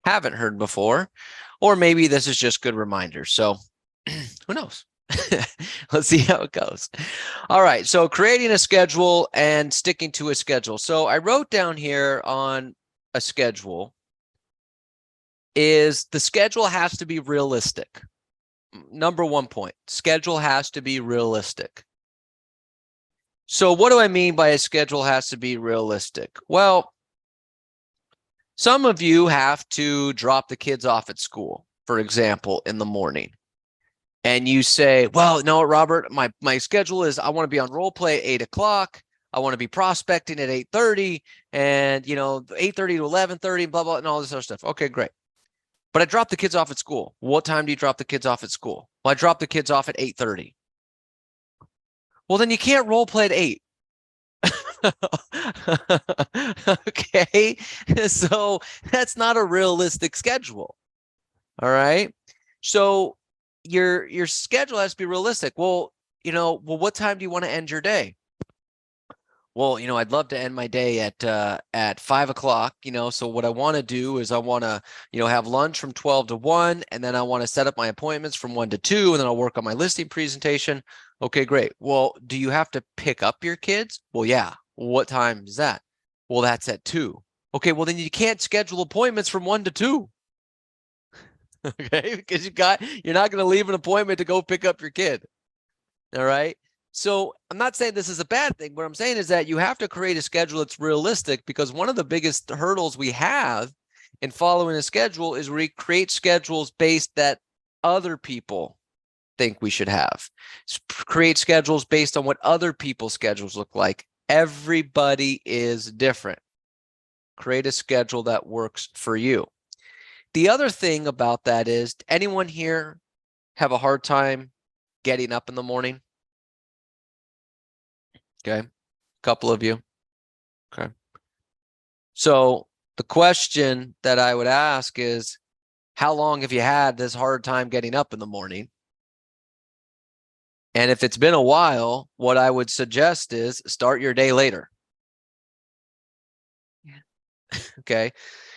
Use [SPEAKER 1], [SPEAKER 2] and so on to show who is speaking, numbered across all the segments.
[SPEAKER 1] haven't heard before, or maybe this is just good reminders. So who knows? Let's see how it goes. All right. So creating a schedule and sticking to a schedule. So I wrote down here on a schedule is the schedule has to be realistic. Number one point, schedule has to be realistic. So what do I mean by a schedule has to be realistic? Well, some of you have to drop the kids off at school, for example, in the morning. And you say, well, no, Robert, my schedule is I want to be on role play at 8 o'clock. I want to be prospecting at 8:30 and, 8:30 to 11:30, blah, blah, and all this other stuff. Okay, great. But I dropped the kids off at school. What time do you drop the kids off at school? Well, I dropped the kids off at 8:30. Well, then you can't role play at 8. Okay. So that's not a realistic schedule. All right. So your schedule has to be realistic. Well, what time do you want to end your day? Well, I'd love to end my day at 5 o'clock, so what I want to do is I want to, have lunch from 12 to 1, and then I want to set up my appointments from 1 to 2, and then I'll work on my listing presentation. Okay, great. Well, do you have to pick up your kids? Well, yeah. What time is that? Well, that's at 2. Okay, well, then you can't schedule appointments from 1 to 2. Okay, because you're not going to leave an appointment to go pick up your kid. All right. So I'm not saying this is a bad thing. What I'm saying is that you have to create a schedule that's realistic, because one of the biggest hurdles we have in following a schedule is we create schedules based that other people think we should have. Create schedules based on what other people's schedules look like. Everybody is different. Create a schedule that works for you. The other thing about that is, anyone here have a hard time getting up in the morning? Okay. A couple of you. Okay. So the question that I would ask is, how long have you had this hard time getting up in the morning? And if it's been a while, what I would suggest is start your day later. Yeah. Okay.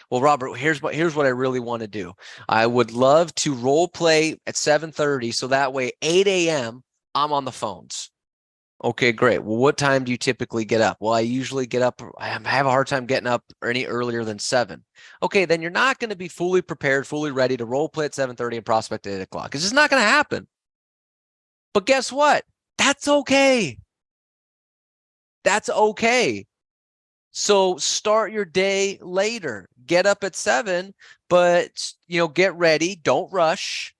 [SPEAKER 1] Well, Robert, here's what I really want to do. I would love to role play at 7:30, so that way 8 a.m. I'm on the phones. Okay, great. Well, what time do you typically get up? Well, I usually get up. I have a hard time getting up any earlier than 7. Okay, then you're not going to be fully prepared, fully ready to role play at 7:30 and prospect at 8 o'clock. It's just not going to happen. But guess what? That's okay. That's okay. So start your day later. Get up at 7, but get ready. Don't rush.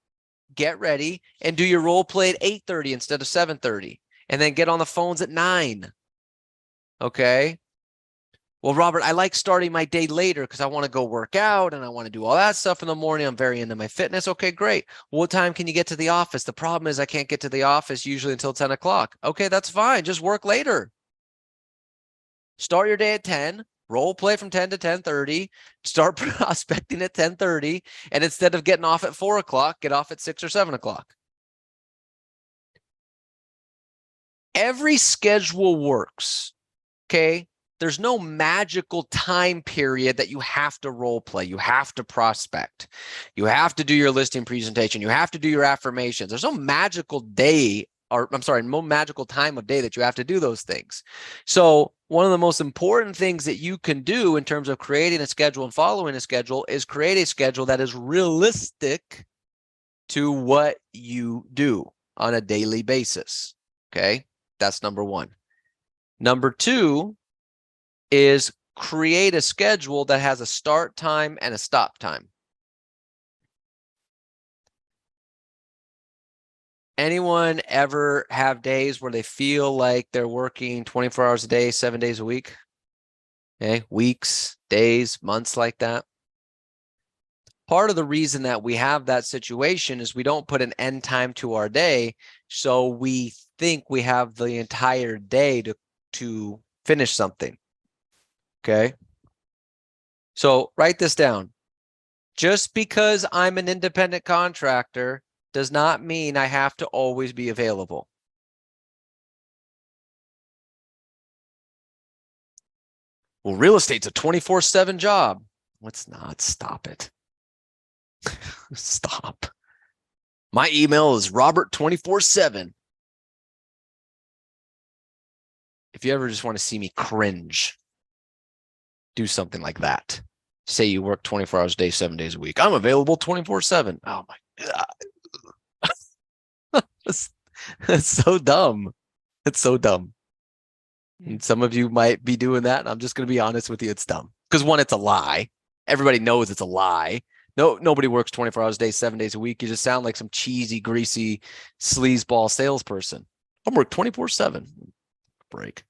[SPEAKER 1] Get ready and do your role play at 8:30 instead of 7:30. And then get on the phones at 9. Okay. Well, Robert, I like starting my day later because I want to go work out and I want to do all that stuff in the morning. I'm very into my fitness. Okay, great. What time can you get to the office? The problem is I can't get to the office usually until 10 o'clock. Okay, that's fine. Just work later. Start your day at 10. Role play from 10 to 10:30. Start prospecting at 10:30. And instead of getting off at 4 o'clock, get off at 6 or 7 o'clock. Every schedule works. Okay. There's no magical time period that you have to role play. You have to prospect. You have to do your listing presentation. You have to do your affirmations. There's no magical day, or I'm sorry, no magical time of day that you have to do those things. So one of the most important things that you can do in terms of creating a schedule and following a schedule is create a schedule that is realistic to what you do on a daily basis. Okay. That's number one. Number two is create a schedule that has a start time and a stop time. Anyone ever have days where they feel like they're working 24 hours a day, 7 days a week? Okay, weeks, days, months like that. Part of the reason that we have that situation is we don't put an end time to our day, so we think we have the entire day to finish something. Okay. So write this down. Just because I'm an independent contractor does not mean I have to always be available. Well, real estate's a 24/7 job. It's not. Stop it. Stop. My email is Robert247. If you ever just want to see me cringe, do something like that. Say you work 24 hours a day, 7 days a week. I'm available 24/7. Oh my God. That's so dumb. It's so dumb. And some of you might be doing that. And I'm just going to be honest with you. It's dumb. Because one, it's a lie. Everybody knows it's a lie. No, nobody works 24 hours a day, 7 days a week. You just sound like some cheesy, greasy, sleazeball salesperson. I'm work 24/7. Break.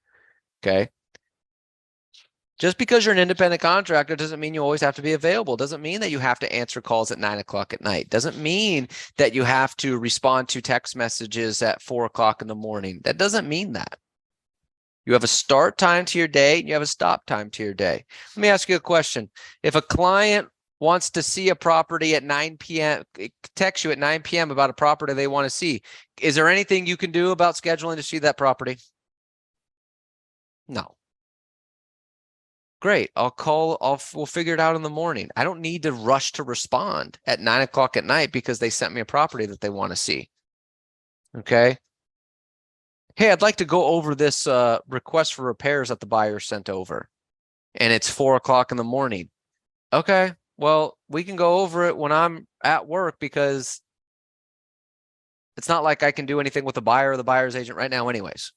[SPEAKER 1] Okay. Just because you're an independent contractor doesn't mean you always have to be available. Doesn't mean that you have to answer calls at 9 o'clock at night. Doesn't mean that you have to respond to text messages at 4 o'clock in the morning. That doesn't mean that. You have a start time to your day and you have a stop time to your day. Let me ask you a question. If a client wants to see a property at 9 p.m., text you at 9 p.m. about a property they want to see, is there anything you can do about scheduling to see that property? No. Great. We'll figure it out in the morning. I don't need to rush to respond at 9 o'clock at night because they sent me a property that they want to see. Okay. Hey, I'd like to go over this request for repairs that the buyer sent over. And it's 4 o'clock in the morning. Okay, well, we can go over it when I'm at work because it's not like I can do anything with the buyer or the buyer's agent right now anyways.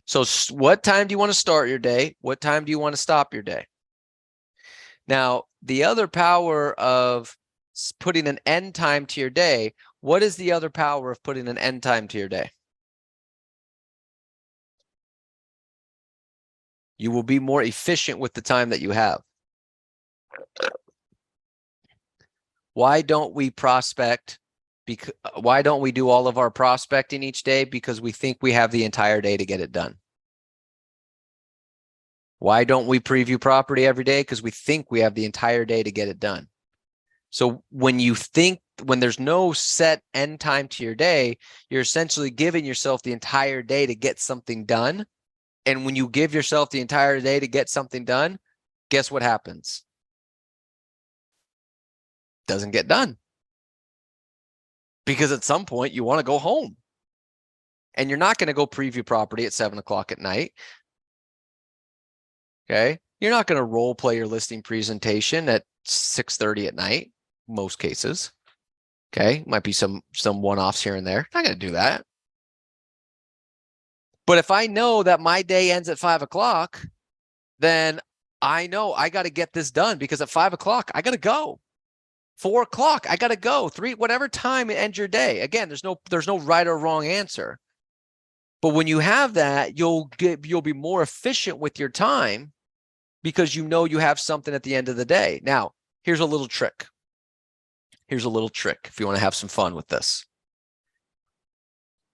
[SPEAKER 1] So what time do you want to start your day? What time do you want to stop your day? Now, the other power of putting an end time to your day, what is the other power of putting an end time to your day? You will be more efficient with the time that you have. Why don't we prospect? Why don't we do all of our prospecting each day? Because we think we have the entire day to get it done. Why don't we preview property every day? Because we think we have the entire day to get it done. So when there's no set end time to your day, you're essentially giving yourself the entire day to get something done. And when you give yourself the entire day to get something done, guess what happens? Doesn't get done. Because at some point you want to go home. And you're not going to go preview property at 7 o'clock at night. Okay. You're not going to role play your listing presentation at 6:30 at night, most cases. Okay. Might be some one-offs here and there. Not going to do that. But if I know that my day ends at 5 o'clock, then I know I got to get this done because at 5 o'clock, I got to go. 4 o'clock, I got to go. 3, whatever time it ends your day. Again, there's no right or wrong answer. But when you have that, you'll be more efficient with your time because you know you have something at the end of the day. Now, here's a little trick. Here's a little trick if you want to have some fun with this.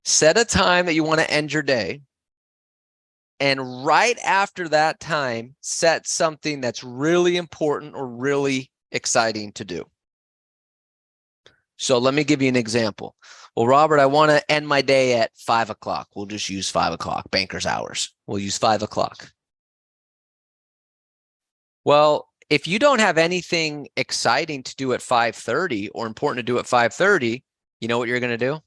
[SPEAKER 1] Set a time that you want to end your day. And right after that time, set something that's really important or really exciting to do. So let me give you an example. Well, Robert, I want to end my day at 5 o'clock. We'll just use 5 o'clock, banker's hours. We'll use 5 o'clock. Well, if you don't have anything exciting to do at 5:30 or important to do at 5:30, you know what you're going to do?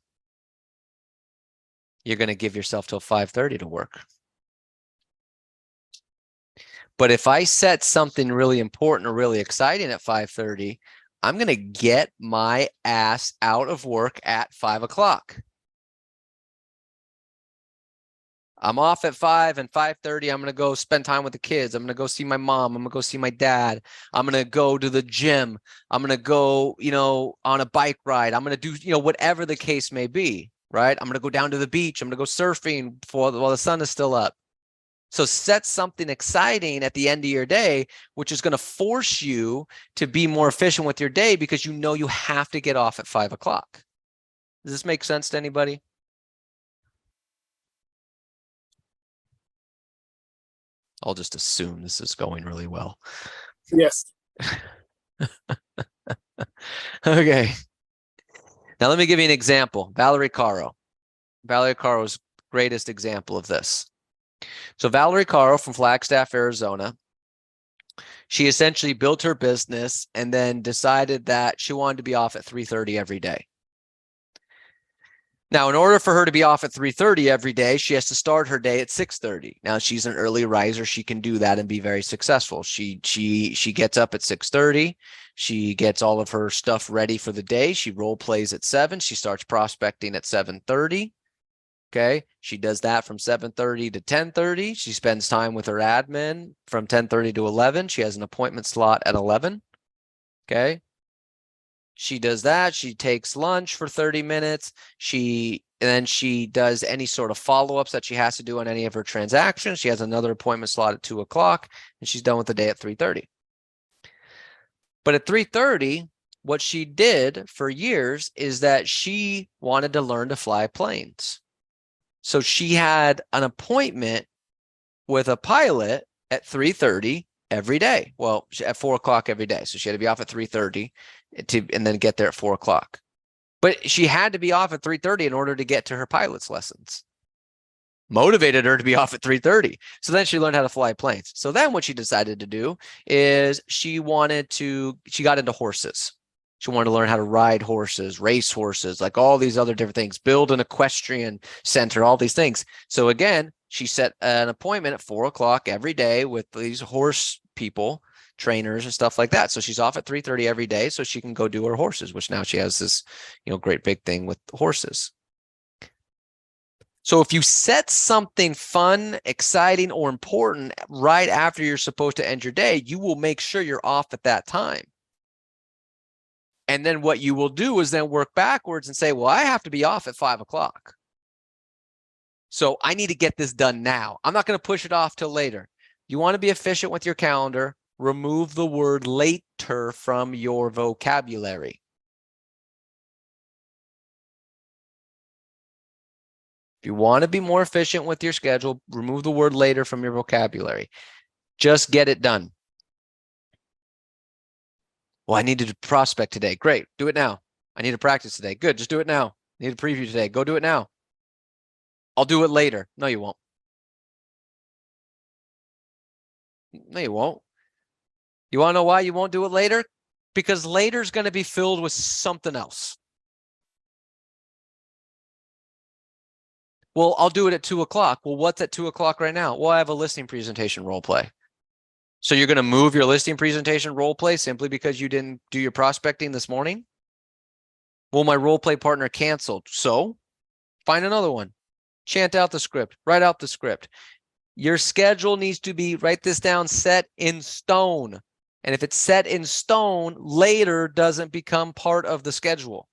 [SPEAKER 1] You're going to give yourself till 5:30 to work. But if I set something really important or really exciting at 5:30, I'm going to get my ass out of work at 5 o'clock. I'm off at 5 and 5:30. I'm going to go spend time with the kids. I'm going to go see my mom. I'm going to go see my dad. I'm going to go to the gym. I'm going to go, on a bike ride. I'm going to do, whatever the case may be, right? I'm going to go down to the beach. I'm going to go surfing while the sun is still up. So set something exciting at the end of your day, which is going to force you to be more efficient with your day because you know you have to get off at 5 o'clock. Does this make sense to anybody? I'll just assume this is going really well.
[SPEAKER 2] Yes.
[SPEAKER 1] Okay. Now, let me give you an example. Valerie Caro. Valerie Caro's greatest example of this. So Valerie Caro from Flagstaff, Arizona, she essentially built her business and then decided that she wanted to be off at 3:30 every day. Now, in order for her to be off at 3:30 every day, she has to start her day at 6:30. Now, she's an early riser. She can do that and be very successful. She gets up at 6:30. She gets all of her stuff ready for the day. She role plays at 7. She starts prospecting at 7:30. Okay. She does that from 7:30 to 10:30. She spends time with her admin from 10:30 to 11. She has an appointment slot at 11. Okay. She does that. She takes lunch for 30 minutes. And then she does any sort of follow-ups that she has to do on any of her transactions. She has another appointment slot at 2 o'clock, and she's done with the day at 3:30. But at 3:30, what she did for years is that she wanted to learn to fly planes. So she had an appointment with a pilot at 3:30 every day. Well, at 4 o'clock every day. So she had to be off at 3:30 and then get there at 4 o'clock. But she had to be off at 3:30 in order to get to her pilot's lessons. Motivated her to be off at 3:30. So then she learned how to fly planes. So then what she decided to do is she got into horses. She wanted to learn how to ride horses, race horses, like all these other different things, build an equestrian center, all these things. So again, she set an appointment at 4 o'clock every day with these horse people, trainers and stuff like that. So she's off at 3:30 every day so she can go do her horses, which now she has this, great big thing with horses. So if you set something fun, exciting, or important right after you're supposed to end your day, you will make sure you're off at that time. And then what you will do is then work backwards and say, well, I have to be off at 5 o'clock. So I need to get this done now. I'm not going to push it off till later. You want to be efficient with your calendar. Remove the word later from your vocabulary. If you want to be more efficient with your schedule, remove the word later from your vocabulary. Just get it done. Well, I needed to prospect today. Great. Do it now. I need to practice today. Good. Just do it now. I need a preview today. Go do it now. I'll do it later. No, you won't. No, you won't. You want to know why you won't do it later? Because later is going to be filled with something else. Well, I'll do it at 2 o'clock. Well, what's at 2 o'clock right now? Well, I have a listing presentation role play. So you're going to move your listing presentation role play simply because you didn't do your prospecting this morning? Well, my role play partner canceled. So find another one. Chant out the script. Write out the script. Your schedule needs to be, write this down, set in stone. And if it's set in stone, later doesn't become part of the schedule.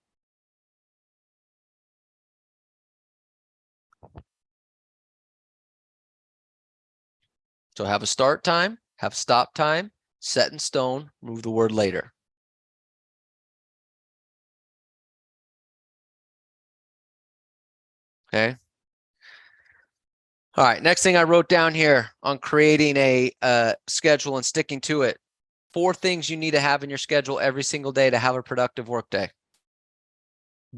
[SPEAKER 1] So have a start time, have stop time, set in stone, move the word later. Okay. All right. Next thing I wrote down here on creating a schedule and sticking to it. 4 things you need to have in your schedule every single day to have a productive workday.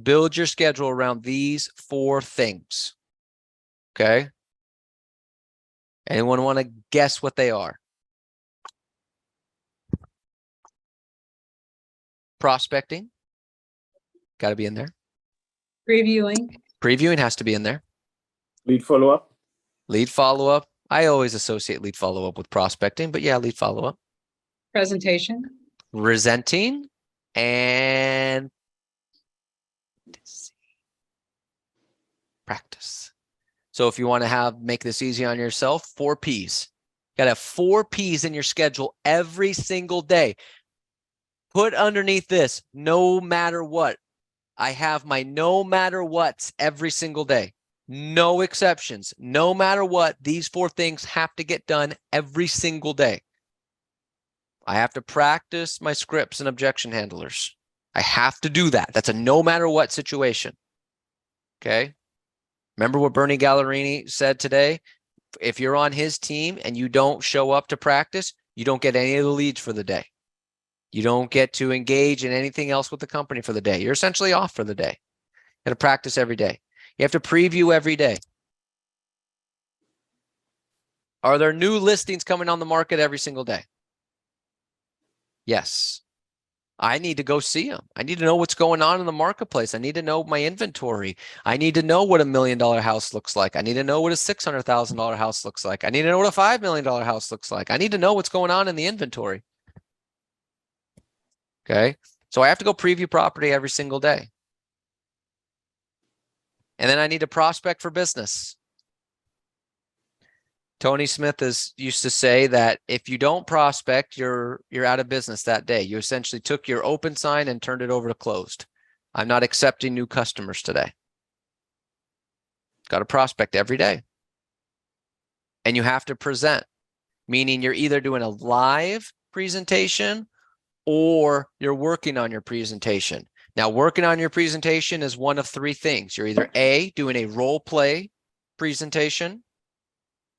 [SPEAKER 1] Build your schedule around these 4 things. Okay. Anyone want to guess what they are? Prospecting. Got to be in there.
[SPEAKER 2] Previewing.
[SPEAKER 1] Previewing has to be in there.
[SPEAKER 3] Lead follow-up.
[SPEAKER 1] Lead follow-up. I always associate lead follow-up with prospecting, but yeah, lead follow-up.
[SPEAKER 2] Presentation.
[SPEAKER 1] Resenting and practice. So if you want to make this easy on yourself, 4 P's. Got to have 4 P's in your schedule every single day. Put underneath this, no matter what. I have my no matter what's every single day. No exceptions. No matter what, these 4 things have to get done every single day. I have to practice my scripts and objection handlers. I have to do that. That's a no matter what situation. Okay. Remember what Bernie Gallerini said today? If you're on his team and you don't show up to practice, you don't get any of the leads for the day. You don't get to engage in anything else with the company for the day. You're essentially off for the day. You got to practice every day. You have to preview every day. Are there new listings coming on the market every single day? Yes. I need to go see them. I need to know what's going on in the marketplace. I need to know my inventory. I need to know what $1 million house looks like. I need to know what a $600,000 house looks like. I need to know what a $5 million house looks like. I need to know what's going on in the inventory. Okay. So I have to go preview property every single day. And then I need to prospect for business. Tony Smith used to say that if you don't prospect, you're out of business that day. You essentially took your open sign and turned it over to closed. I'm not accepting new customers today. Got to prospect every day. And you have to present, meaning you're either doing a live presentation or you're working on your presentation. Now, working on your presentation is one of three things. You're either A, doing a role play presentation,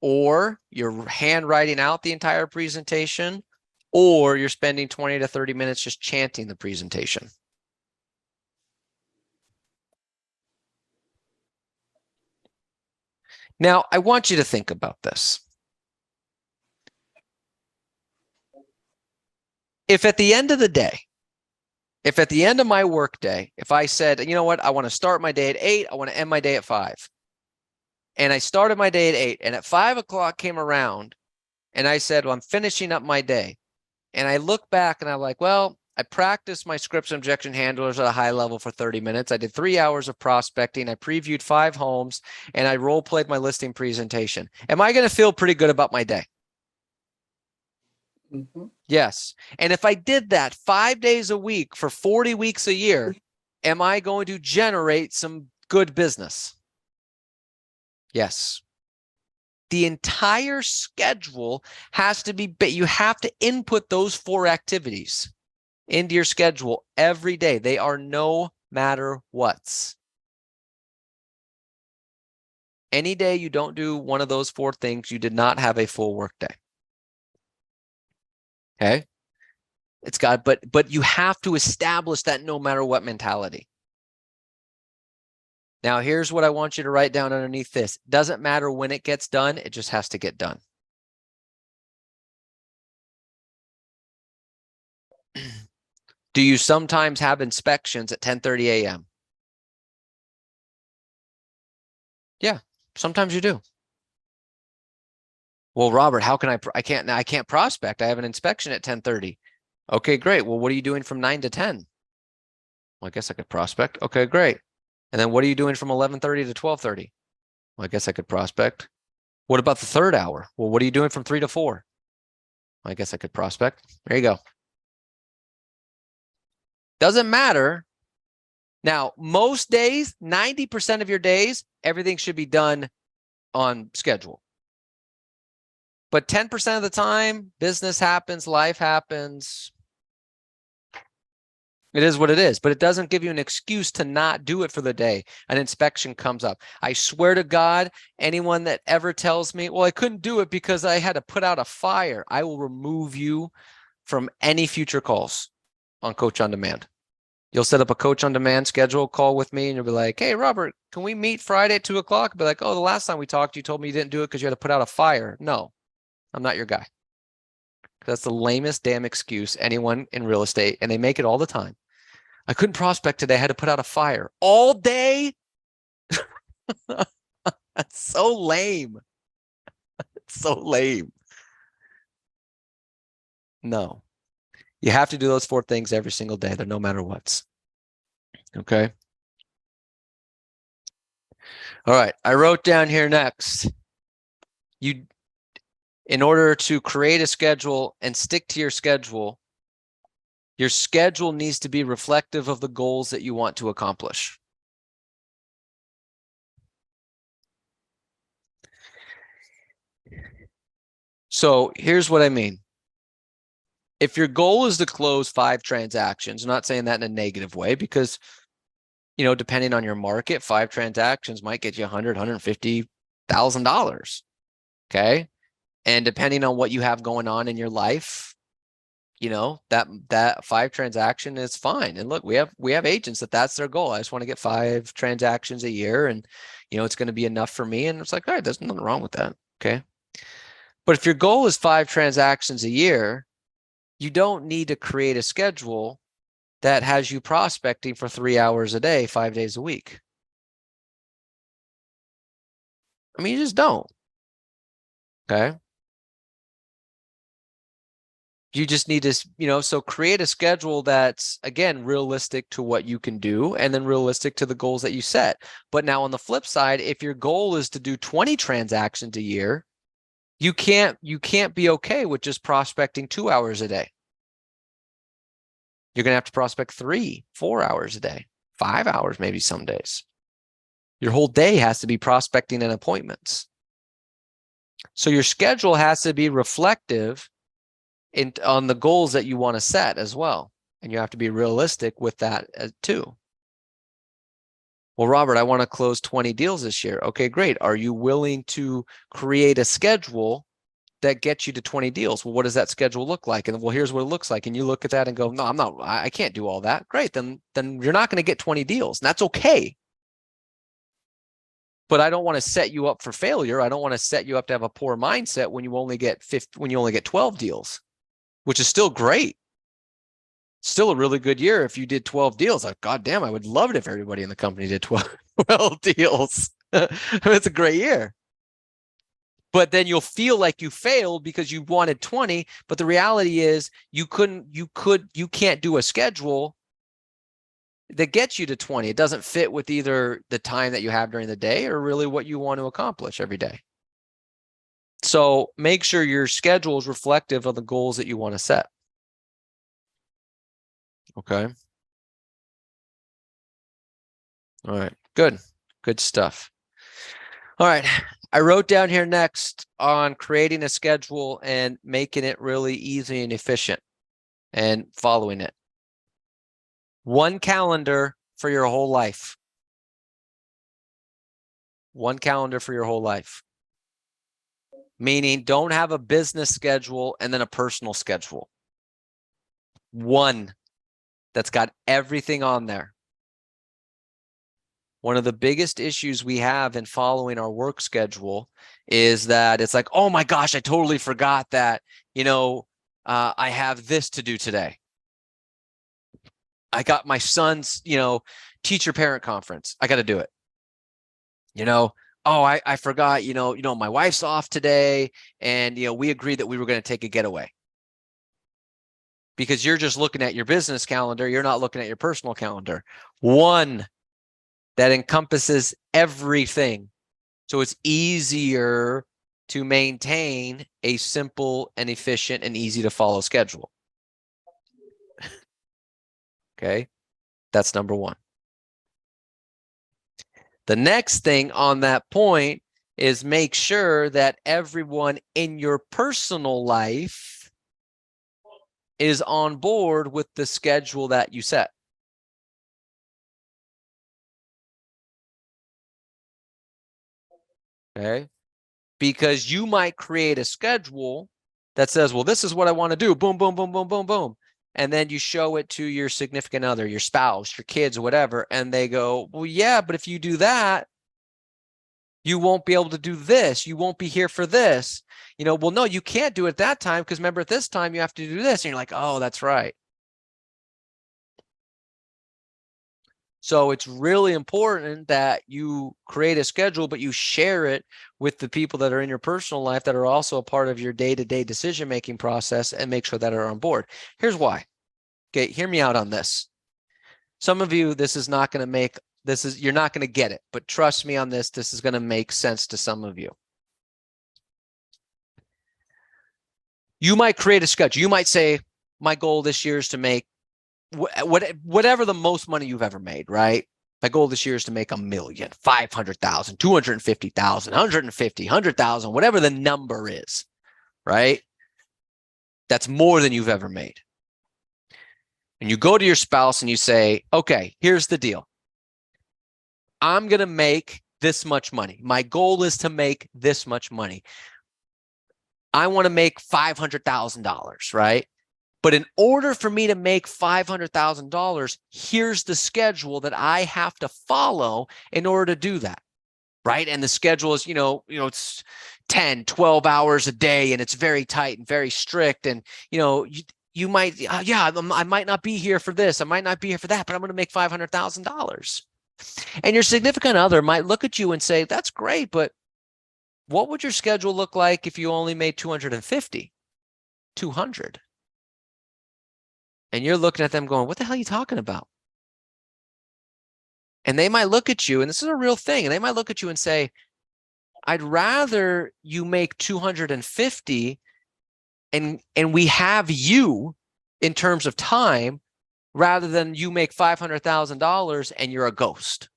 [SPEAKER 1] or you're handwriting out the entire presentation, or you're spending 20 to 30 minutes just chanting the presentation. Now, I want you to think about this. If at the end of the day, if at the end of my workday, if I said, you know what, I want to start my day at 8, I want to end my day at 5. And I started my day at 8, and at 5 o'clock came around, and I said, well, I'm finishing up my day. And I look back and I'm like, well, I practiced my scripts and objection handlers at a high level for 30 minutes. I did 3 hours of prospecting. I previewed 5 homes, and I role played my listing presentation. Am I going to feel pretty good about my day?
[SPEAKER 3] Mm-hmm.
[SPEAKER 1] Yes. And if I did that 5 days a week for 40 weeks a year, am I going to generate some good business? Yes. The entire schedule has to be, you have to input those 4 activities into your schedule every day. They are no matter what's. Any day you don't do one of those 4 things, you did not have a full work day. Okay. It's got, but you have to establish that no matter what mentality. Now, here's what I want you to write down underneath this. Doesn't matter when it gets done, it just has to get done. Do you sometimes have inspections at 10:30 a.m.? Yeah, sometimes you do. Well, Robert, how can I can't prospect. I have an inspection at 10:30. Okay, great. Well, what are you doing from 9 to 10? Well, I guess I could prospect. Okay, great. And then what are you doing from 11:30 to 12:30? Well, I guess I could prospect. What about the 3rd hour? Well, what are you doing from 3 to 4? Well, I guess I could prospect. There you go. Doesn't matter. Now, most days, 90% of your days, everything should be done on schedule. But 10% of the time, business happens, life happens. It is what it is, but it doesn't give you an excuse to not do it for the day. An inspection comes up. I swear to God, anyone that ever tells me, well, I couldn't do it because I had to put out a fire, I will remove you from any future calls on Coach on Demand. You'll set up a Coach on Demand schedule call with me, and you'll be like, hey, Robert, can we meet Friday at 2 o'clock? I'll be like, oh, the last time we talked, you told me you didn't do it because you had to put out a fire. No, I'm not your guy. That's the lamest damn excuse anyone in real estate, and they make it all the time. I couldn't prospect today. I had to put out a fire all day. That's so lame. It's so lame. No, you have to do those 4 things every single day. They're no matter what's. Okay. All right. I wrote down here next. In order to create a schedule and stick to your schedule needs to be reflective of the goals that you want to accomplish. So here's what I mean. If your goal is to close 5 transactions, I'm not saying that in a negative way, because, depending on your market, 5 transactions might get you $100,000, $150,000. Okay. And depending on what you have going on in your life, you know, that 5 transaction is fine. And look, we have agents that's their goal. I just want to get 5 transactions a year, and you know, it's going to be enough for me. And it's like, all right, there's nothing wrong with that. Okay. But if your goal is 5 transactions a year, you don't need to create a schedule that has you prospecting for 3 hours a day, 5 days a week. I mean, you just don't. Okay. You just need to, you know, so create a schedule that's, again, realistic to what you can do, and then realistic to the goals that you set. But now on the flip side, if your goal is to do 20 transactions a year, you can't be okay with just prospecting 2 hours a day. You're going to have to prospect 3, 4 hours a day, 5 hours, maybe some days. Your whole day has to be prospecting and appointments. So your schedule has to be reflective on the goals that you want to set as well. And you have to be realistic with that too. Well, Robert, I want to close 20 deals this year. Okay, great. Are you willing to create a schedule that gets you to 20 deals? Well, what does that schedule look like? And well, here's what it looks like. And you look at that and go, no, I can't do all that. Great. Then you're not going to get 20 deals. And that's okay. But I don't want to set you up for failure. I don't want to set you up to have a poor mindset when you only get 12 deals, which is still great. Still a really good year if you did 12 deals. Like, God damn, I would love it if everybody in the company did 12 deals. It's a great year. But then you'll feel like you failed because you wanted 20. But the reality is you can't do a schedule that gets you to 20. It doesn't fit with either the time that you have during the day or really what you want to accomplish every day. So make sure your schedule is reflective of the goals that you want to set. Okay. All right. Good. Good stuff. All right. I wrote down here next on creating a schedule and making it really easy and efficient and following it. One calendar for your whole life. One calendar for your whole life. Meaning don't have a business schedule and then a personal schedule. One that's got everything on there. One of the biggest issues we have in following our work schedule is that it's like, oh my gosh, I totally forgot that, you know, I have this to do today. I got my son's, you know, teacher parent conference. I got to do it. You know, oh, I forgot, you know, my wife's off today, and, you know, we agreed that we were going to take a getaway. Because you're just looking at your business calendar. You're not looking at your personal calendar. One that encompasses everything. So it's easier to maintain a simple and efficient and easy to follow schedule. Okay. That's number one. The next thing on that point is make sure that everyone in your personal life is on board with the schedule that you set. Okay. Because you might create a schedule that says, well, this is what I want to do. Boom, boom, boom, boom, boom, boom. And then you show it to your significant other, your spouse, your kids, whatever. And they go, well, yeah, but if you do that, you won't be able to do this. You won't be here for this. You know, well, no, you can't do it at that time because remember at this time you have to do this. And you're like, oh, that's right. So it's really important that you create a schedule, but you share it with the people that are in your personal life that are also a part of your day-to-day decision-making process, and make sure that are on board. Here's why. Okay, hear me out on this. Some of you, you're not going to get it, but trust me on this. This is going to make sense to some of you. You might create a schedule. You might say, my goal this year is to make whatever the most money you've ever made, right? My goal this year is to make $1 million, 500,000, 250,000, 150, 100,000, whatever the number is, right? That's more than you've ever made. And you go to your spouse and you say, okay, here's the deal. I'm going to make this much money. My goal is to make this much money. I want to make $500,000, right? But in order for me to make $500,000, here's the schedule that I have to follow in order to do that. Right. And the schedule is, it's 10, 12 hours a day, and it's very tight and very strict. And, you might, I might not be here for this. I might not be here for that, but I'm going to make $500,000. And your significant other might look at you and say, that's great, but what would your schedule look like if you only made 250, 200? And you're looking at them going, what the hell are you talking about? And they might look at you, and this is a real thing, and they might look at you and say, I'd rather you make 250 and we have you in terms of time rather than you make $500,000 and you're a ghost.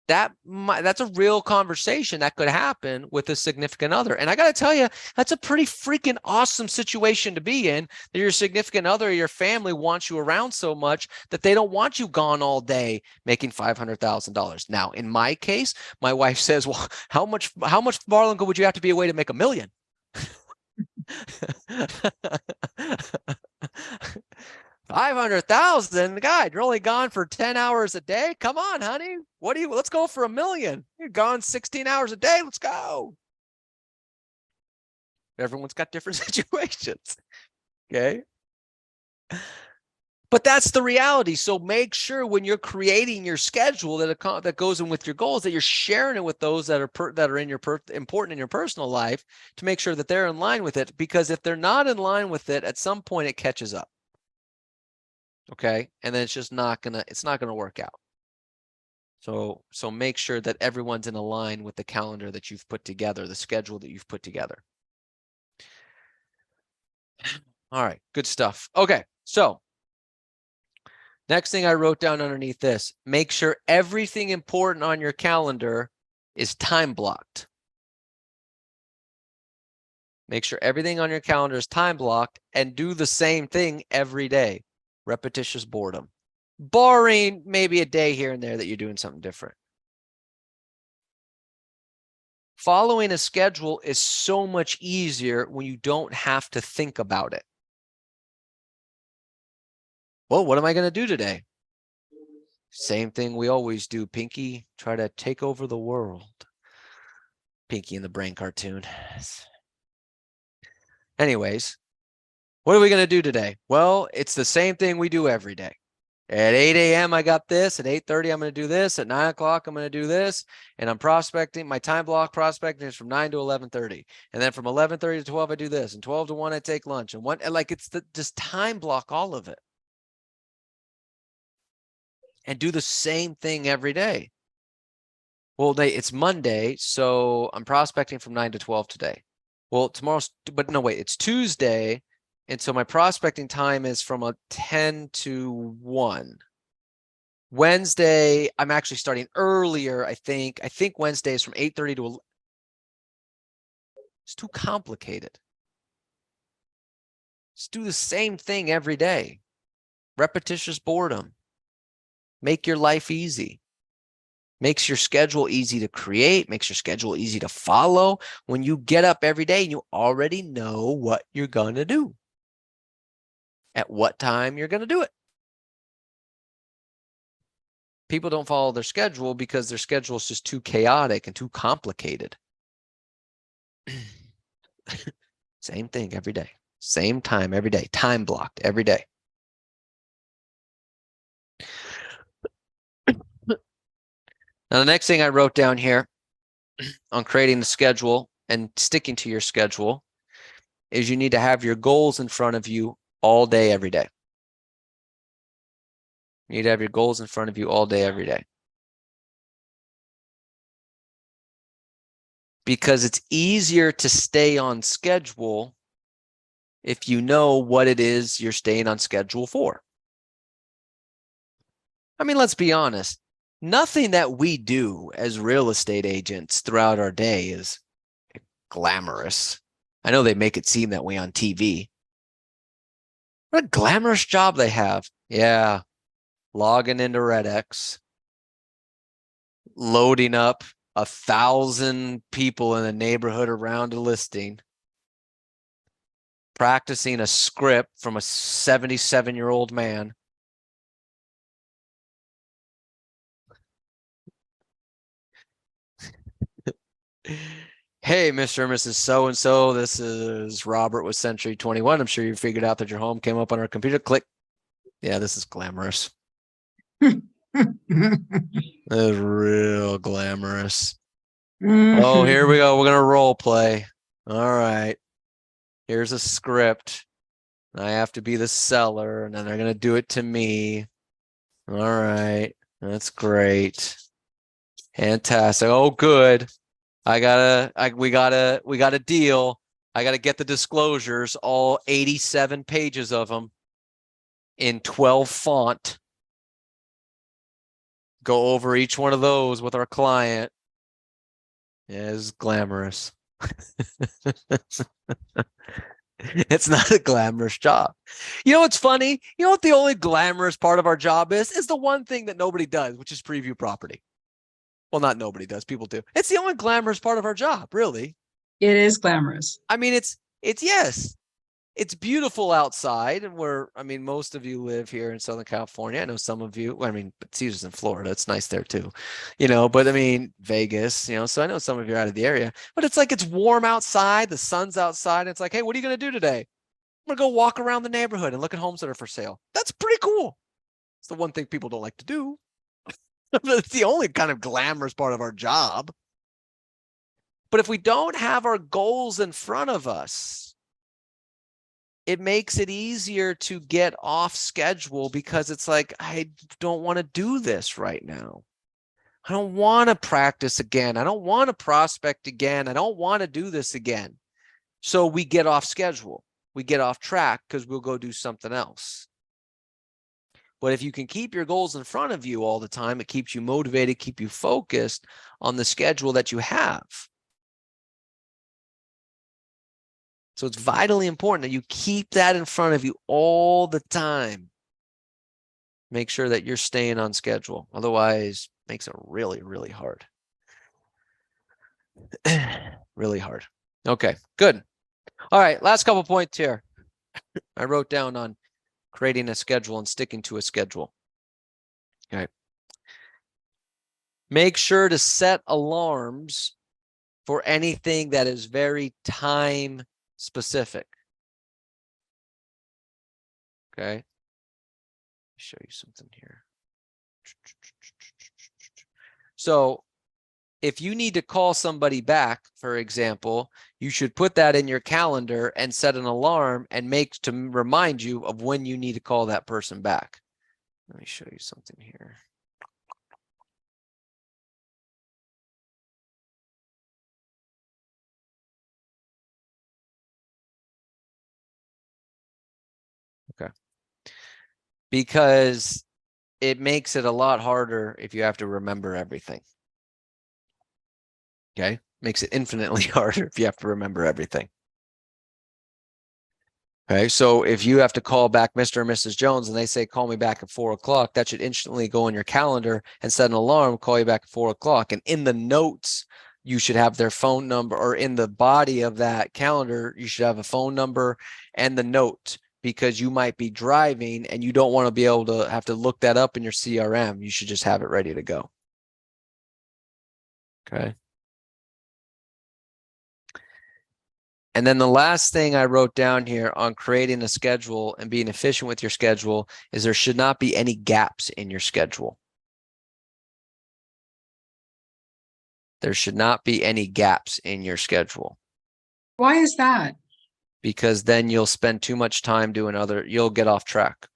[SPEAKER 1] That's a real conversation that could happen with a significant other. And I got to tell you, that's a pretty freaking awesome situation to be in, that your significant other or your family wants you around so much that they don't want you gone all day making $500,000. Now, in my case, my wife says, well, how much Marlon, would you have to be away to make $1 million? 500,000, God, you're only gone for 10 hours a day. Come on, honey. Let's go for $1 million. You're gone 16 hours a day. Let's go. Everyone's got different situations. Okay. But that's the reality. So make sure when you're creating your schedule that goes in with your goals, that you're sharing it with those that are in your important in your personal life, to make sure that they're in line with it. Because if they're not in line with it, at some point it catches up. Okay. And then it's not gonna work out. So make sure that everyone's in a line with the calendar that you've put together, the schedule that you've put together. All right, good stuff. Okay, so next thing I wrote down underneath this, make sure everything important on your calendar is time blocked. Make sure everything on your calendar is time blocked, and do the same thing every day. Repetitious boredom, barring maybe a day here and there that you're doing something different. Following a schedule is so much easier when you don't have to think about it. Well, what am I going to do today? Same thing we always do, Pinky. Try to take over the world. Pinky in the Brain cartoon. Anyways, what are we going to do today? Well, it's the same thing we do every day. At 8 a.m. I got this. At 8:30 I'm going to do this. At 9 o'clock I'm going to do this. And I'm prospecting. My time block prospecting is from 9 to 11:30. And then from 11:30 to 12 I do this. And 12 to 1 I take lunch. And it's just time block all of it. And do the same thing every day. Well, it's Monday, so I'm prospecting from 9 to 12 today. Well, but no, wait, it's Tuesday. And so my prospecting time is from 10 to 1. Wednesday, I'm actually starting earlier, I think. I think Wednesday is from 8:30 to 11. It's too complicated. Just do the same thing every day. Repetitious boredom. Make your life easy. Makes your schedule easy to create, makes your schedule easy to follow. When you get up every day, you already know what you're going to do. At what time you're going to do it. People don't follow their schedule because their schedule is just too chaotic and too complicated. Same thing every day. Same time every day. Time blocked every day. Now, the next thing I wrote down here on creating the schedule and sticking to your schedule is you need to have your goals in front of you all day, every day. You need to have your goals in front of you all day, every day. Because it's easier to stay on schedule if you know what it is you're staying on schedule for. I mean, let's be honest. Nothing that we do as real estate agents throughout our day is glamorous. I know they make it seem that way on TV. What a glamorous job they have. Yeah. Logging into RedX. Loading up 1,000 people in the neighborhood around a listing. practicing a script from a 77-year-old man. Hey, Mr. and Mrs. So-and-so, this is Robert with Century 21. I'm sure you figured out that your home came up on our computer. Click. Yeah, this is glamorous. This is real glamorous. Oh, here we go. We're going to role play. All right. Here's a script. I have to be the seller, and then they're going to do it to me. All right. That's great. Fantastic. Oh, good. we got a deal. I got to get the disclosures, all 87 pages of them in 12 font. Go over each one of those with our client. Yeah, it's glamorous. It's not a glamorous job. You know what's funny? You know what the only glamorous part of our job is? It's the one thing that nobody does, which is preview property. Well, not nobody does. People do. It's the only glamorous part of our job, really.
[SPEAKER 2] It is glamorous.
[SPEAKER 1] I mean, it's yes. It's beautiful outside, and most of you live here in Southern California. I know some of you, but Caesar's in Florida. It's nice there too, but Vegas, so I know some of you are out of the area, but it's like, it's warm outside. The sun's outside. It's like, hey, what are you going to do today? I'm going to go walk around the neighborhood and look at homes that are for sale. That's pretty cool. It's the one thing people don't like to do. It's the only kind of glamorous part of our job. But if we don't have our goals in front of us, it makes it easier to get off schedule, because it's like, I don't want to do this right now. I don't want to practice again. I don't want to prospect again. I don't want to do this again. So we get off schedule. We get off track because we'll go do something else. But if you can keep your goals in front of you all the time, it keeps you motivated, keep you focused on the schedule that you have. So it's vitally important that you keep that in front of you all the time. Make sure that you're staying on schedule. Otherwise, it makes it really, really hard. Really hard. Okay, good. All right, last couple points here. I wrote down on creating a schedule and sticking to a schedule. Okay. Make sure to set alarms for anything that is very time specific. Okay. Show you something here. So if you need to call somebody back, for example, you should put that in your calendar and set an alarm and to remind you of when you need to call that person back. Let me show you something here. Okay. Because it makes it a lot harder if you have to remember everything. Okay. Makes it infinitely harder if you have to remember everything. Okay. So if you have to call back Mr. or Mrs. Jones and they say, call me back at 4 o'clock, that should instantly go in your calendar and set an alarm, call you back at 4 o'clock. And in the notes, you should have their phone number, or in the body of that calendar, you should have a phone number and the note, because you might be driving and you don't want to be able to have to look that up in your CRM. You should just have it ready to go. Okay. And then the last thing I wrote down here on creating a schedule and being efficient with your schedule is there should not be any gaps in your schedule. There should not be any gaps in your schedule.
[SPEAKER 2] Why is that?
[SPEAKER 1] Because then you'll spend too much time doing you'll get off track.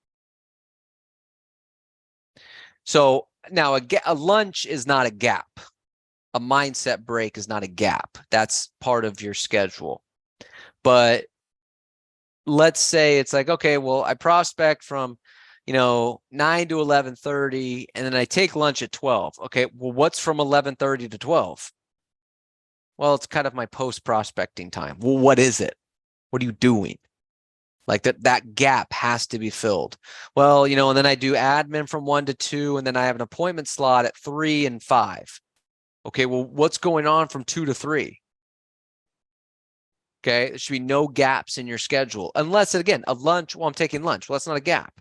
[SPEAKER 1] So now a lunch is not a gap. A mindset break is not a gap. That's part of your schedule. But let's say it's like, okay, well, I prospect from, 9 to 11:30, and then I take lunch at 12. Okay, well, what's from 11:30 to 12? Well, it's kind of my post-prospecting time. Well, what is it? What are you doing? Like that gap has to be filled. Well, and then I do admin from 1 to 2, and then I have an appointment slot at 3 and 5. Okay, well, what's going on from 2 to 3? Okay. There should be no gaps in your schedule unless, again, a lunch. Well, I'm taking lunch. Well, that's not a gap.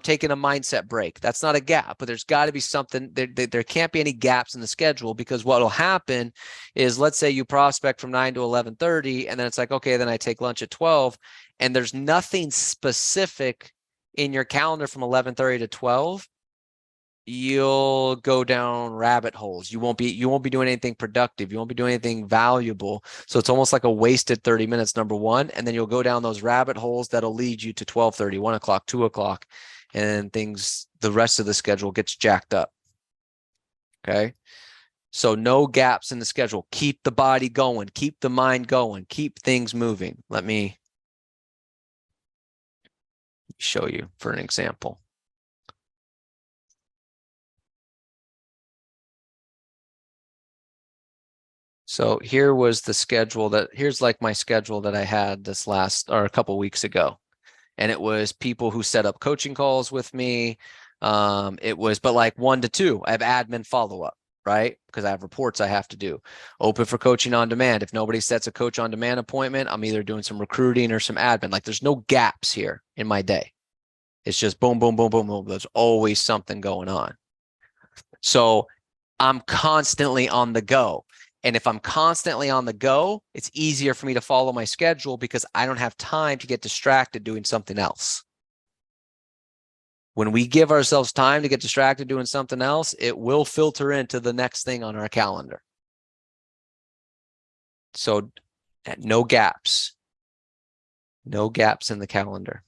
[SPEAKER 1] Taking a mindset break. That's not a gap, but there's got to be something. There can't be any gaps in the schedule, because what will happen is, let's say you prospect from 9 to 11:30, and then it's like, okay, then I take lunch at 12, and there's nothing specific in your calendar from 11:30 to 12. You'll go down rabbit holes. You won't be doing anything productive. You won't be doing anything valuable. So it's almost like a wasted 30 minutes, number one. And then you'll go down those rabbit holes that'll lead you to 12:30, 1 o'clock, 2 o'clock, and the rest of the schedule gets jacked up. Okay. So no gaps in the schedule. Keep the body going, keep the mind going, keep things moving. Let me show you for an example. So here was the schedule here's like my schedule that I had a couple weeks ago. And it was people who set up coaching calls with me. But like 1 to 2, I have admin follow-up, right? Because I have reports I have to do. Open for coaching on demand. If nobody sets a coach on demand appointment, I'm either doing some recruiting or some admin. Like, there's no gaps here in my day. It's just boom, boom, boom, boom, boom. There's always something going on. So I'm constantly on the go. And if I'm constantly on the go, it's easier for me to follow my schedule because I don't have time to get distracted doing something else. When we give ourselves time to get distracted doing something else, it will filter into the next thing on our calendar. So no gaps. No gaps in the calendar.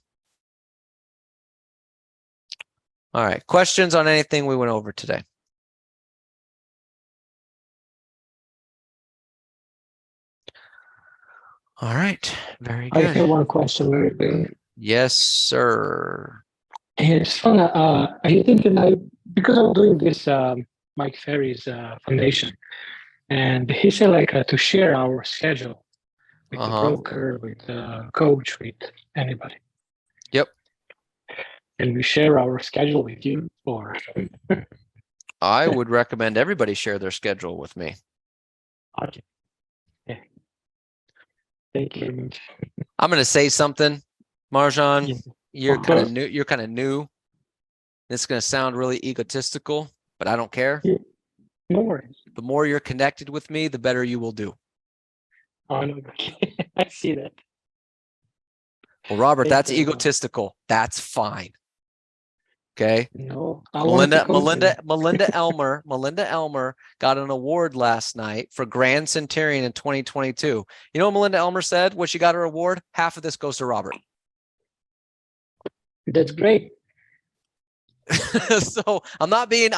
[SPEAKER 1] All right. Questions on anything we went over today? All right. Very
[SPEAKER 4] I
[SPEAKER 1] good.
[SPEAKER 4] have one question very big.
[SPEAKER 1] Yes, sir.
[SPEAKER 4] And just wanna, are you thinking because I'm doing this Mike Ferry's foundation, and he said to share our schedule with the broker, with the coach, with anybody.
[SPEAKER 1] Yep.
[SPEAKER 4] Can we share our schedule with you, or?
[SPEAKER 1] I would recommend everybody share their schedule with me.
[SPEAKER 4] Okay. Yeah. Thank you very much.
[SPEAKER 1] I'm going to say something, Marjan.
[SPEAKER 4] Yeah.
[SPEAKER 1] You're kind of new. You're kind of new. This is going to sound really egotistical, but I don't care.
[SPEAKER 4] Yeah. No worries.
[SPEAKER 1] The more you're connected with me, the better you will do.
[SPEAKER 4] Oh, no. I see that.
[SPEAKER 1] Well, Robert,
[SPEAKER 4] Thank
[SPEAKER 1] that's
[SPEAKER 4] you very much.
[SPEAKER 1] egotistical. That's fine. Okay.
[SPEAKER 4] No,
[SPEAKER 1] Melinda Elmer got an award last night for Grand Centurion in 2022. You know what Melinda Elmer said when she got her award? Half of this goes to Robert.
[SPEAKER 4] That's great.
[SPEAKER 1] So I'm not being,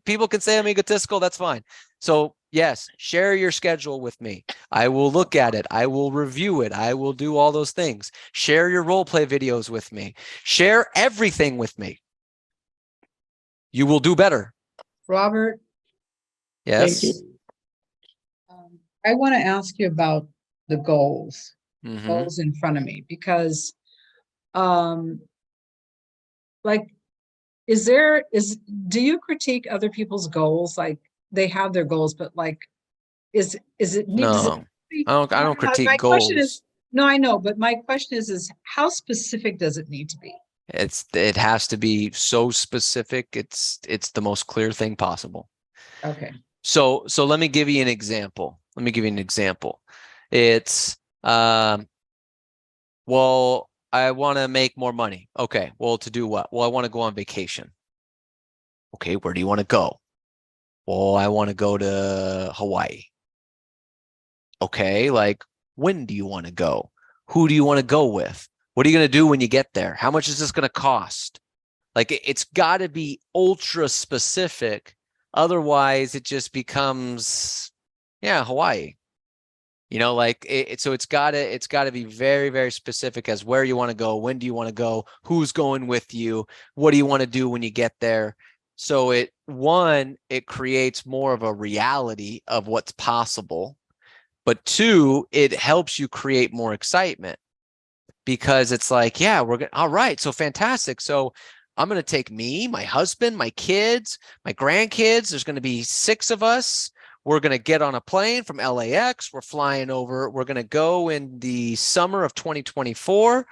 [SPEAKER 1] people can say I'm egotistical. That's fine. So yes, share your schedule with me. I will look at it. I will review it. I will do all those things. Share your role play videos with me. Share everything with me. You will do better.
[SPEAKER 2] Robert,
[SPEAKER 1] Yes.
[SPEAKER 4] Thank you.
[SPEAKER 2] I want to ask you about the goals,
[SPEAKER 1] Mhm.
[SPEAKER 2] goals in front of me, because do you critique other people's goals? Like, they have their goals, but like, does it
[SPEAKER 1] No, I don't critique
[SPEAKER 2] my
[SPEAKER 1] goals.
[SPEAKER 2] question is, no, I know, but my question is how specific does it need to be?
[SPEAKER 1] It has to be so specific. It's the most clear thing possible.
[SPEAKER 2] Okay.
[SPEAKER 1] So let me give you an example. It's well, I want to make more money. Okay. Well, to do what? Well, I want to go on vacation. Okay, where do you want to go? Well, I want to go to Hawaii. Okay, like, when do you want to go? Who do you want to go with? What are you going to do when you get there? How much is this going to cost? Like, it's got to be ultra specific. Otherwise, it just becomes, Hawaii. Like so it's got to be very, very specific as where you want to go, when do you want to go, who's going with you, what do you want to do when you get there. So it creates more of a reality of what's possible, but 2, it helps you create more excitement because it's like, all right, so fantastic. So I'm going to take me, my husband, my kids, my grandkids. There's going to be 6 of us. we're going to get on a plane from LAX. We're flying over. We're going to go in the summer of 2024.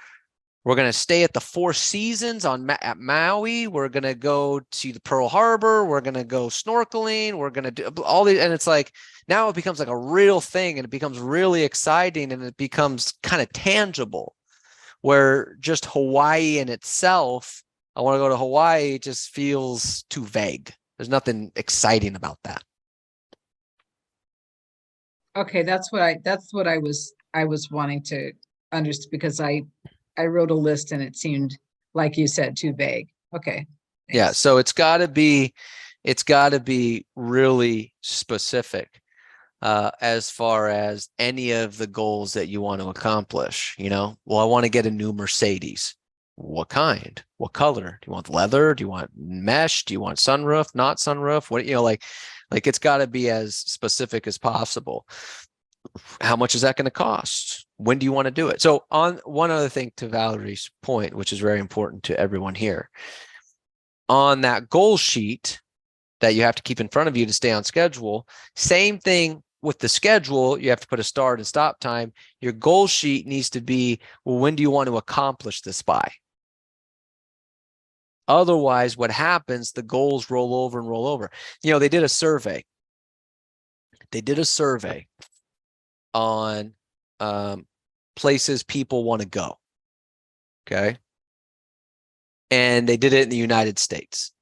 [SPEAKER 1] We're going to stay at the Four Seasons at Maui. We're going to go to the Pearl Harbor. We're going to go snorkeling. We're going to do all these. And it's like, now it becomes like a real thing, and it becomes really exciting, and it becomes kind of tangible, where just Hawaii in itself, I want to go to Hawaii, it just feels too vague. There's nothing exciting about that.
[SPEAKER 2] Okay, that's what I was wanting to understand, because I wrote a list and it seemed, like you said, too vague. Okay.
[SPEAKER 1] Yeah,
[SPEAKER 2] thanks.
[SPEAKER 1] so it's got to be really specific as far as any of the goals that you want to accomplish. You know, well, I want to get a new Mercedes. What kind? What color? Do you want leather? Do you want mesh? Do you want sunroof? Not sunroof? What, you know, like it's got to be as specific as possible. How much is that going to cost? When do you want to do it? So, on one other thing to Valerie's point, which is very important to everyone here, on that goal sheet that you have to keep in front of you to stay on schedule, same thing with the schedule. You have to put a start and stop time. Your goal sheet needs to be, well, when do you want to accomplish this by? Otherwise, what happens, the goals roll over and roll over. You know, they did a survey. On places people want to go. Okay. And they did it in the United States.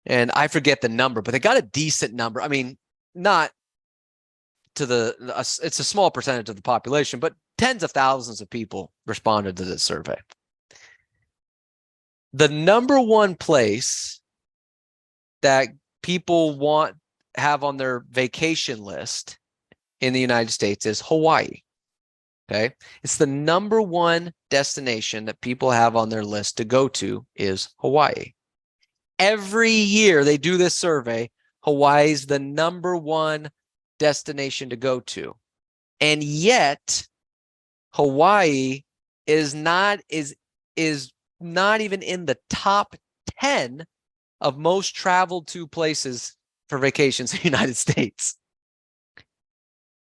[SPEAKER 1] And I forget the number, but they got a decent number. I mean, not to it's a small percentage of the population, but tens of thousands of people responded to this survey. The number one place that people have on their vacation list in the United States is Hawaii. Okay. It's the number one destination that people have on their list to go to is Hawaii. Every year they do this survey, Hawaii's the number one destination to go to. And yet Hawaii is not even in the top 10 of most traveled to places for vacations in the United States.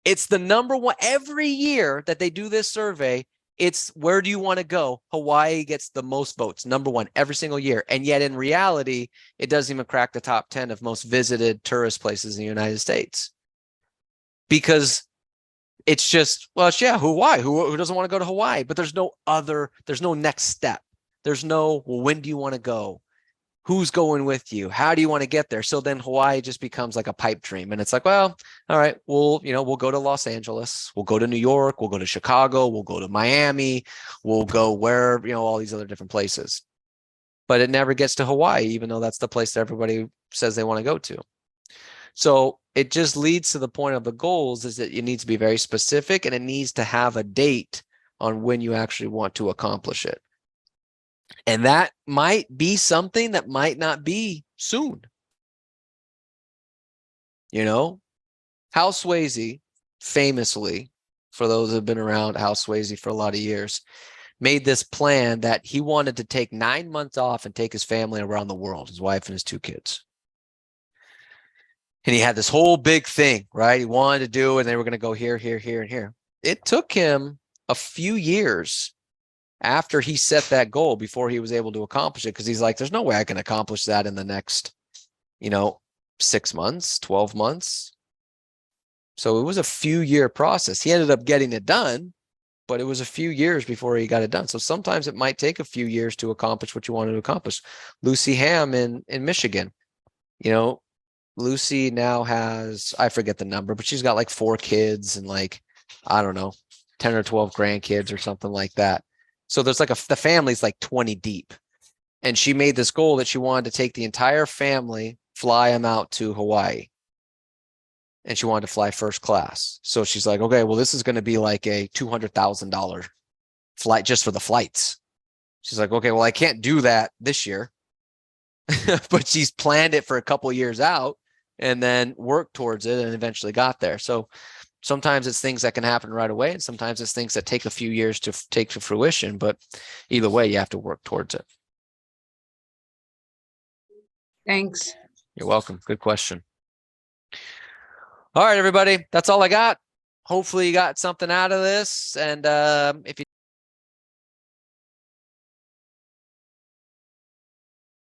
[SPEAKER 1] It's the number one every year that they do this survey. It's where do you want to go? Hawaii gets the most votes, number one every single year. And yet in reality, it doesn't even crack the top 10 of most visited tourist places in the United States. Because it's just, well, it's, yeah, Hawaii. Who doesn't want to go to Hawaii? But there's no next step. There's no, well, when do you want to go? Who's going with you? How do you want to get there? So then Hawaii just becomes like a pipe dream. And it's like, well, all right, we'll go to Los Angeles. We'll go to New York. We'll go to Chicago. We'll go to Miami. We'll go where, all these other different places. But it never gets to Hawaii, even though that's the place that everybody says they want to go to. So it just leads to the point of the goals is that it needs to be very specific, and it needs to have a date on when you actually want to accomplish it. And that might be something that might not be soon. Hal Swayze, famously, for those who have been around Hal Swayze for a lot of years, made this plan that he wanted to take 9 months off and take his family around the world, his wife and his 2 kids. And he had this whole big thing, right? He wanted to do, and they were going to go here, here, here, and here. It took him a few years after he set that goal before he was able to accomplish it, because he's like, there's no way I can accomplish that in the next, 6 months, 12 months. So it was a few-year process. He ended up getting it done, but it was a few years before he got it done. So sometimes it might take a few years to accomplish what you wanted to accomplish. Lucy Ham in Michigan, Lucy now has, I forget the number, but she's got like 4 kids and 10 or 12 grandkids or something like that. So there's the family's like 20 deep. And she made this goal that she wanted to take the entire family, fly them out to Hawaii. And she wanted to fly first class. So she's like, okay, well, this is going to be like a $200,000 flight just for the flights. She's like, okay, well, I can't do that this year. But she's planned it for a couple of years out and then worked towards it and eventually got there. So sometimes it's things that can happen right away, and sometimes it's things that take a few years to take to fruition. But either way, you have to work towards it.
[SPEAKER 2] Thanks.
[SPEAKER 1] You're welcome. Good question. All right, everybody. That's all I got. Hopefully you got something out of this. And if you